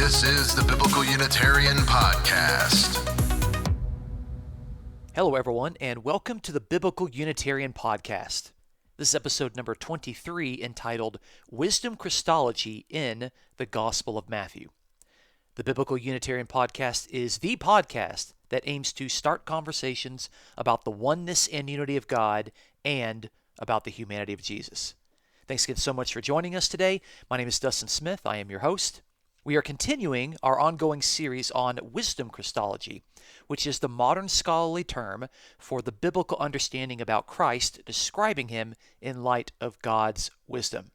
This is the Biblical Unitarian Podcast. Hello, everyone, and welcome to the Biblical Unitarian Podcast. This is episode number 23, entitled Wisdom Christology in the Gospel of Matthew. The Biblical Unitarian Podcast is the podcast that aims to start conversations about the oneness and unity of God and about the humanity of Jesus. Thanks again so much for joining us today. My name is Dustin Smith. I am your host. We are continuing our ongoing series on Wisdom Christology, which is the modern scholarly term for the biblical understanding about Christ, describing him in light of God's wisdom.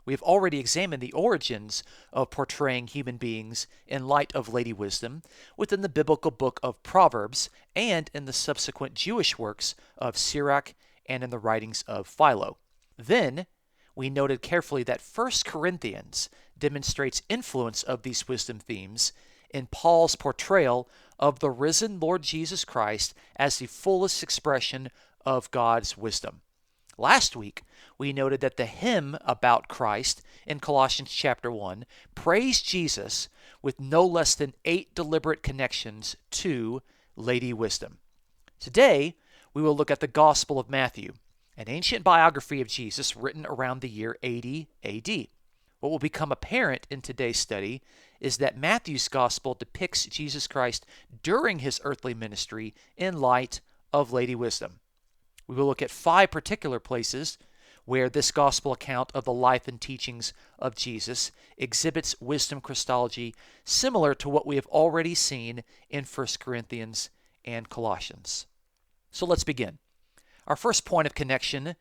We have already examined the origins of portraying human beings in light of Lady Wisdom within the biblical book of Proverbs and in the subsequent Jewish works of Sirach and in the writings of Philo. Then, we noted carefully that 1 Corinthians demonstrates influence of these wisdom themes in Paul's portrayal of the risen Lord Jesus Christ as the fullest expression of God's wisdom. Last week, we noted that the hymn about Christ in Colossians chapter 1 praised Jesus with no less than 8 deliberate connections to Lady Wisdom. Today, we will look at the Gospel of Matthew, an ancient biography of Jesus written around the year 80 AD. What will become apparent in today's study is that Matthew's Gospel depicts Jesus Christ during his earthly ministry in light of Lady Wisdom. We will look at 5 particular places where this Gospel account of the life and teachings of Jesus exhibits wisdom Christology similar to what we have already seen in 1 Corinthians and Colossians. So let's begin. Our first point of connection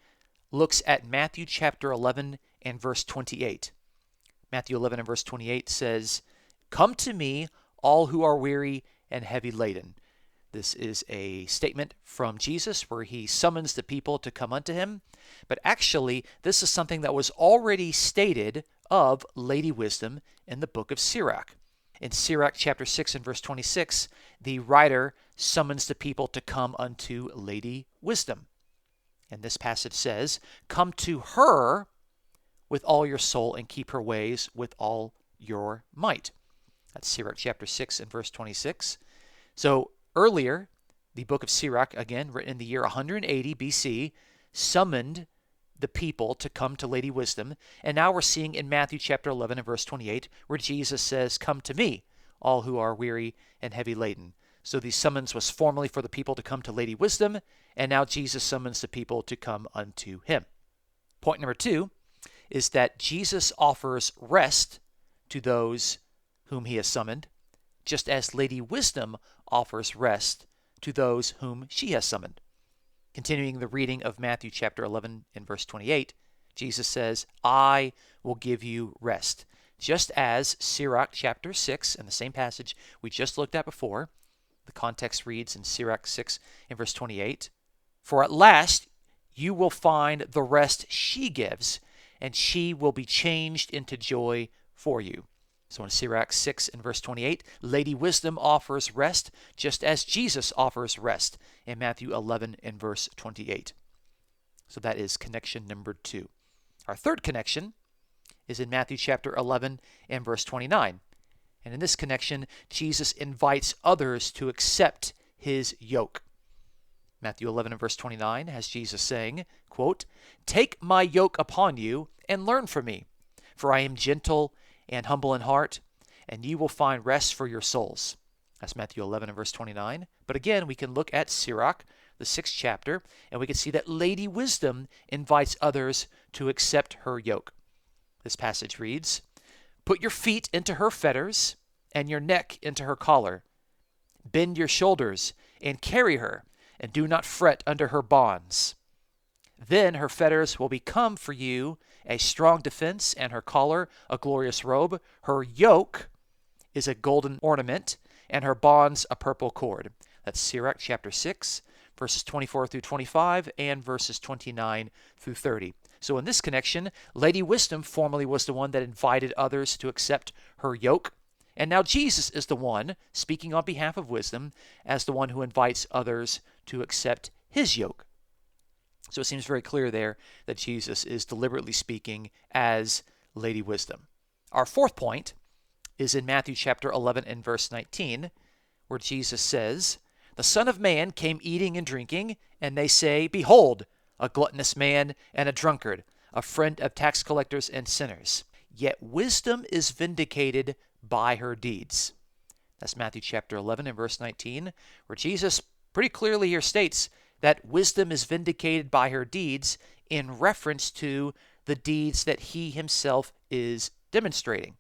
looks at Matthew chapter 11 and verse 28. Matthew 11 and verse 28 says, "Come to me, all who are weary and heavy laden." This is a statement from Jesus where he summons the people to come unto him. But actually, this is something that was already stated of Lady Wisdom in the book of Sirach. In Sirach chapter 6 and verse 26, the writer summons the people to come unto Lady Wisdom. And this passage says, "Come to her with all your soul and keep her ways with all your might." That's Sirach chapter 6 and verse 26. So earlier, the book of Sirach, again written in the year 180 BC, summoned the people to come to Lady Wisdom. And now we're seeing in Matthew chapter 11 and verse 28 where Jesus says, "Come to me, all who are weary and heavy laden." So the summons was formerly for the people to come to Lady Wisdom, and now Jesus summons the people to come unto him. Point number 2 is that Jesus offers rest to those whom he has summoned, just as Lady Wisdom offers rest to those whom she has summoned. Continuing the reading of Matthew chapter 11 and verse 28, Jesus says, "I will give you rest." Just as Sirach chapter 6, and the same passage we just looked at before, the context reads in Sirach 6 and verse 28, "For at last you will find the rest she gives, and she will be changed into joy for you." So in Sirach 6 and verse 28, Lady Wisdom offers rest just as Jesus offers rest in Matthew 11 and verse 28. So that is connection number 2. Our third connection is in Matthew chapter 11 and verse 29. And in this connection, Jesus invites others to accept his yoke. Matthew 11 and verse 29 has Jesus saying, quote, "Take my yoke upon you and learn from me, for I am gentle and humble in heart, and you will find rest for your souls." That's Matthew 11 and verse 29. But again, we can look at Sirach, the 6th chapter, and we can see that Lady Wisdom invites others to accept her yoke. This passage reads, "Put your feet into her fetters and your neck into her collar. Bend your shoulders and carry her, and do not fret under her bonds. Then her fetters will become for you a strong defense, and her collar a glorious robe. Her yoke is a golden ornament, and her bonds a purple cord." That's Sirach chapter 6, verses 24 through 25, and verses 29 through 30. So in this connection, Lady Wisdom formerly was the one that invited others to accept her yoke. And now Jesus is the one, speaking on behalf of wisdom, as the one who invites others to accept his yoke. So it seems very clear there that Jesus is deliberately speaking as Lady Wisdom. Our fourth point is in Matthew chapter 11 and verse 19, where Jesus says, "The Son of Man came eating and drinking, and they say, 'Behold, a gluttonous man and a drunkard, a friend of tax collectors and sinners. Yet wisdom is vindicated by her deeds.'" That's Matthew chapter 11 and verse 19, where Jesus pretty clearly here states that wisdom is vindicated by her deeds in reference to the deeds that he himself is demonstrating.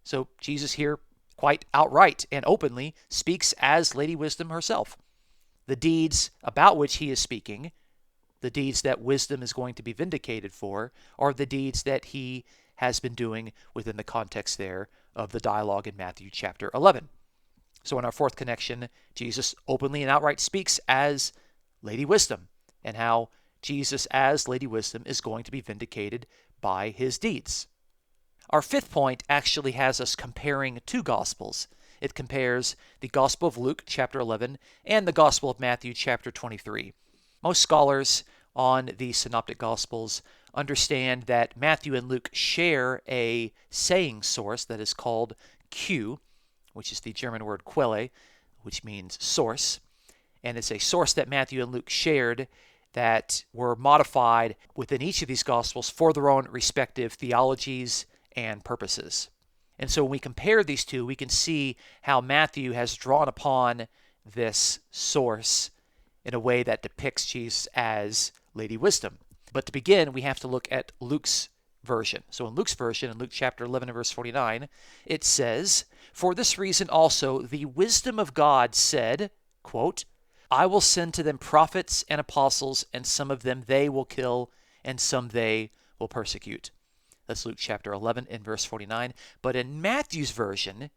So Jesus here quite outright and openly speaks as Lady Wisdom herself. The deeds about which he is speaking, the deeds that wisdom is going to be vindicated for, are the deeds that he has been doing within the context there of the dialogue in Matthew chapter 11. So in our fourth connection, Jesus openly and outright speaks as Lady Wisdom, and how Jesus as Lady Wisdom is going to be vindicated by his deeds. Our fifth point actually has us comparing two Gospels. It compares the Gospel of Luke chapter 11 and the Gospel of Matthew chapter 23. Most scholars on the Synoptic Gospels understand that Matthew and Luke share a saying source that is called Q, which is the German word Quelle, which means source. And it's a source that Matthew and Luke shared that were modified within each of these Gospels for their own respective theologies and purposes. And so when we compare these two, we can see how Matthew has drawn upon this source in a way that depicts Jesus as Lady Wisdom. But to begin, we have to look at Luke's version. So in Luke's version, in Luke chapter 11 and verse 49, it says, "For this reason also the wisdom of God said," quote, "I will send to them prophets and apostles, and some of them they will kill, and some they will persecute." That's Luke chapter 11 and verse 49. But in Matthew's version,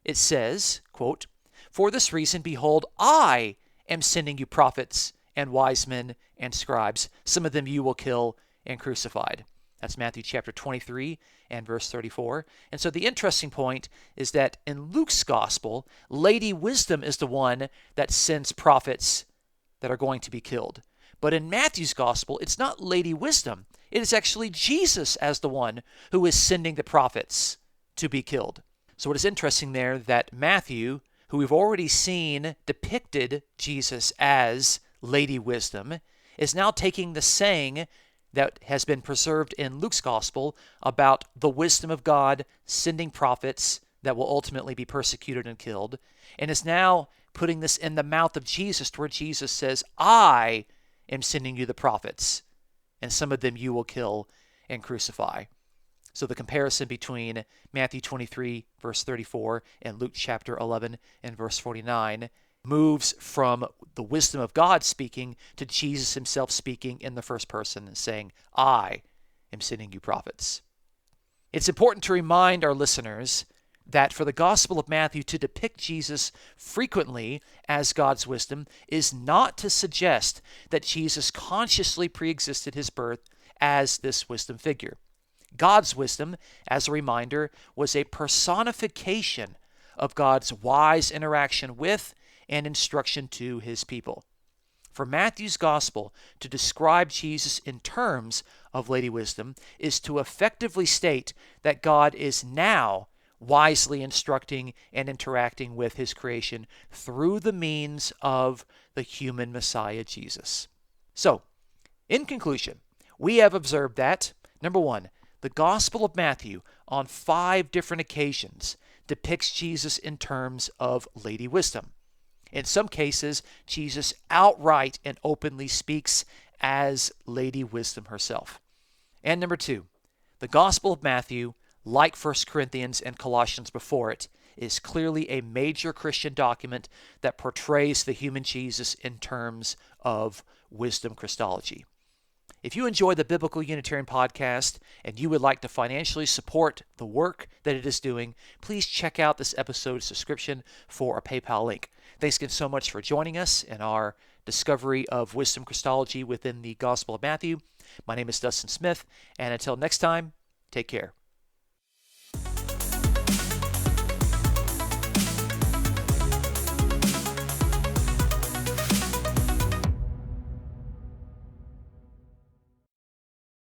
it says, quote, "For this reason, behold, I am sending you prophets and wise men and scribes. Some of them you will kill and crucified." That's Matthew chapter 23 and verse 34. And so the interesting point is that in Luke's gospel, Lady Wisdom is the one that sends prophets that are going to be killed. But in Matthew's gospel, it's not Lady Wisdom. It is actually Jesus as the one who is sending the prophets to be killed. So it is interesting there that Matthew, who we've already seen depicted Jesus as Lady Wisdom, is now taking the saying that has been preserved in Luke's gospel about the wisdom of God sending prophets that will ultimately be persecuted and killed, and is now putting this in the mouth of Jesus, to where Jesus says, "I am sending you the prophets, and some of them you will kill and crucify." So the comparison between Matthew 23, verse 34, and Luke chapter 11 and verse 49 moves from the wisdom of God speaking to Jesus himself speaking in the first person and saying, "I am sending you prophets." It's important to remind our listeners that for the Gospel of Matthew to depict Jesus frequently as God's wisdom is not to suggest that Jesus consciously preexisted his birth as this wisdom figure. God's wisdom, as a reminder, was a personification of God's wise interaction with and instruction to his people. For Matthew's gospel to describe Jesus in terms of Lady Wisdom is to effectively state that God is now wisely instructing and interacting with his creation through the means of the human Messiah, Jesus. So, in conclusion, we have observed that, number one, the Gospel of Matthew on 5 different occasions depicts Jesus in terms of Lady Wisdom. In some cases, Jesus outright and openly speaks as Lady Wisdom herself. And number 2, the Gospel of Matthew, like 1 Corinthians and Colossians before it, is clearly a major Christian document that portrays the human Jesus in terms of wisdom Christology. If you enjoy the Biblical Unitarian Podcast and you would like to financially support the work that it is doing, please check out this episode's description for a PayPal link. Thanks again so much for joining us in our discovery of wisdom Christology within the Gospel of Matthew. My name is Dustin Smith, and until next time, take care.